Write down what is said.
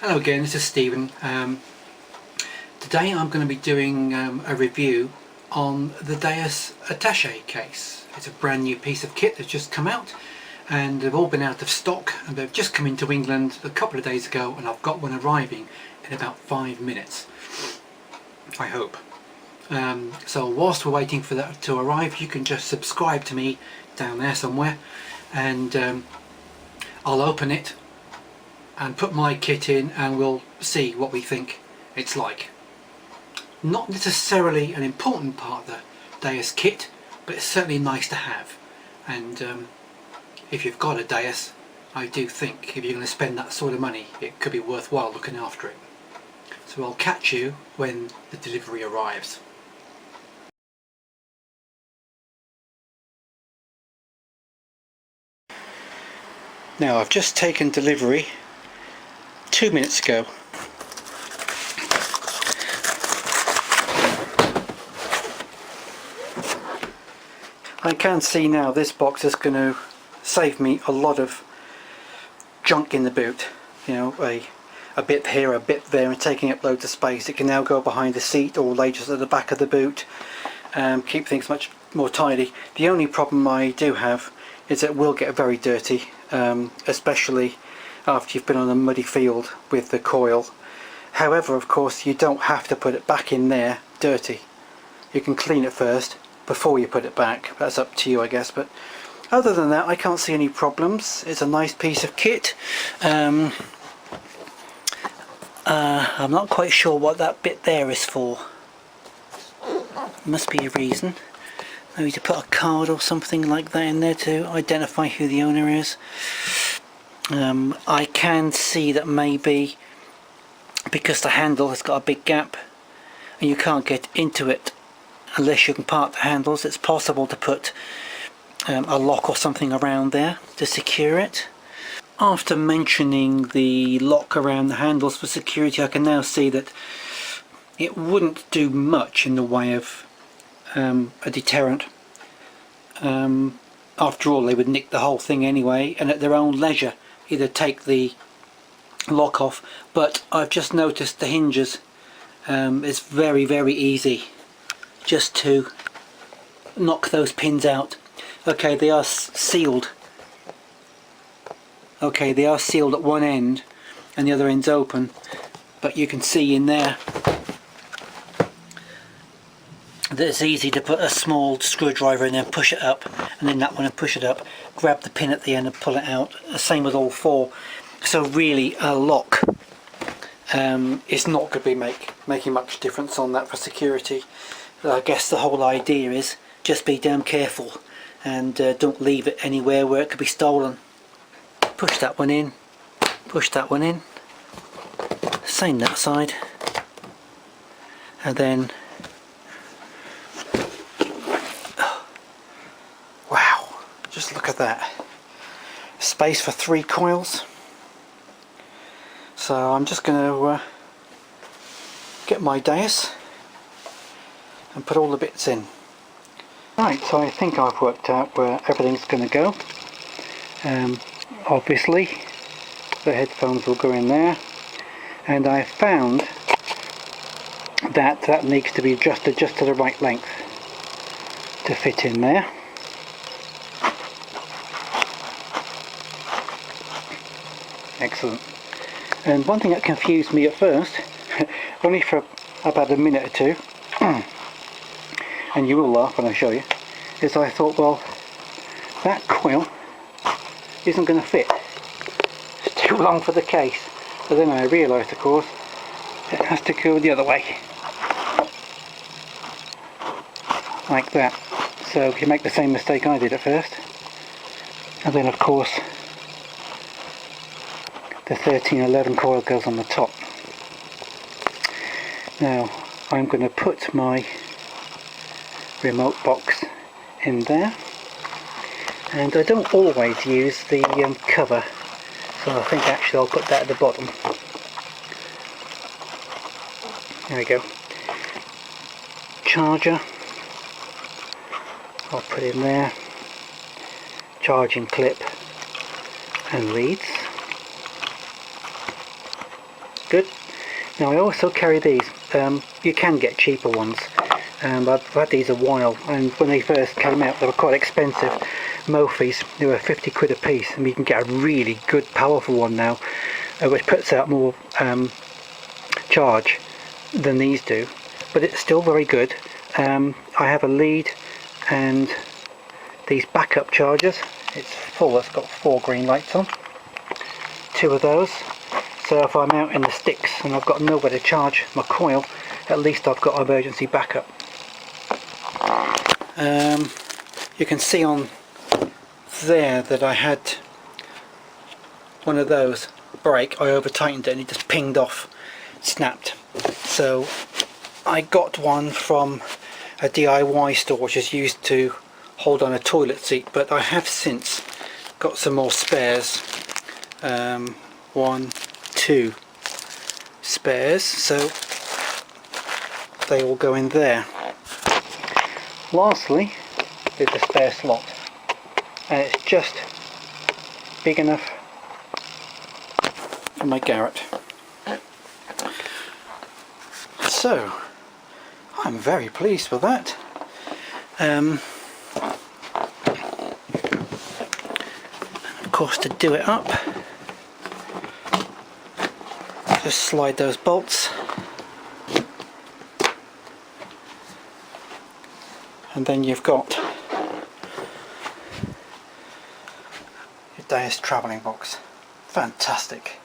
Hello again, this is Stephen. Today I'm going to be doing a review on the Deus Travellling Case. It's a brand new piece of kit that's just come out, and they've all been out of stock, and they've just come into England a couple of days ago, and I've got one arriving in about 5 minutes, I hope. So whilst we're waiting for that to arrive, you can just subscribe to me down there somewhere, and I'll open it and put my kit in, and we'll see what we think it's like. Not necessarily an important part of the Deus kit, but it's certainly nice to have. And if you've got a Deus, I do think if you're going to spend that sort of money, it could be worthwhile looking after it. So I'll catch you when the delivery arrives. Now I've just taken delivery 2 minutes ago. I can see now this box is going to save me a lot of junk in the boot. You know, a bit here, a bit there, and taking up loads of space. It can now go behind the seat or lay just at the back of the boot. Keep things much more tidy. The only problem I do have is it will get very dirty, especially after you've been on a muddy field with the coil. However, of course, you don't have to put it back in there dirty. You can clean it first before you put it back. That's up to you, I guess, but other than that I can't see any problems. It's a nice piece of kit. I'm not quite sure what that bit there is for. Must be a reason. Maybe to put a card or something like that in there to identify who the owner is. I can see that maybe because the handle has got a big gap and you can't get into it unless you can part the handles, it's possible to put a lock or something around there to secure it. After mentioning the lock around the handles for security, I can now see that it wouldn't do much in the way of a deterrent. After all, they would nick the whole thing anyway, and at their own leisure either take the lock off. But I've just noticed the hinges, it's very easy just to knock those pins out. Okay, they are sealed. Okay, they are sealed at one end and the other end's open, but you can see in there that it's easy to put a small screwdriver in there and push it up, and then that one and push it up, grab the pin at the end and pull it out. Same with all four. So really a lock is not going to be making much difference on that for security. I guess the whole idea is just be damn careful and don't leave it anywhere where it could be stolen. Push that one in, push that one in, same that side, and then wow, just look at that, space for 3 coils. So I'm just going to get my Deus and put all the bits in. Right, so I think I've worked out where everything's going to go. Obviously the headphones will go in there, and I found that needs to be adjusted just to the right length to fit in there. Excellent. And one thing that confused me at first, only for about a minute or two, and you will laugh when I show you, is I thought, well, that coil isn't going to fit. It's too long for the case. But then I realised, of course, it has to go the other way. Like that. So you make the same mistake I did at first. And then of course the 1311 coil goes on the top. Now I'm going to put my remote box in there, and I don't always use the cover, so I think actually I'll put that at the bottom. There we go. Charger I'll put in there, charging clip and leads. good. Now I also carry these. You can get cheaper ones, but I've had these a while, and when they first came out they were quite expensive. Mophis, they were 50 quid a piece, and you can get a really good powerful one now, which puts out more charge than these do, but it's still very good. I have a lead and these backup chargers. It's full, it's got 4 green lights on, 2 of those, so if I'm out in the sticks and I've got nowhere to charge my coil, at least I've got emergency backup. You can see on there that I had one of those break. I over tightened it and it just pinged off, snapped. So I got one from a DIY store which is used to hold on a toilet seat, but I have since got some more spares. 1, 2 spares, so they all go in there. Lastly is the spare slot, and it's just big enough for my garret. So I'm very pleased with that. Of course, to do it up, just slide those bolts, and then you've got your Deus travelling box. Fantastic.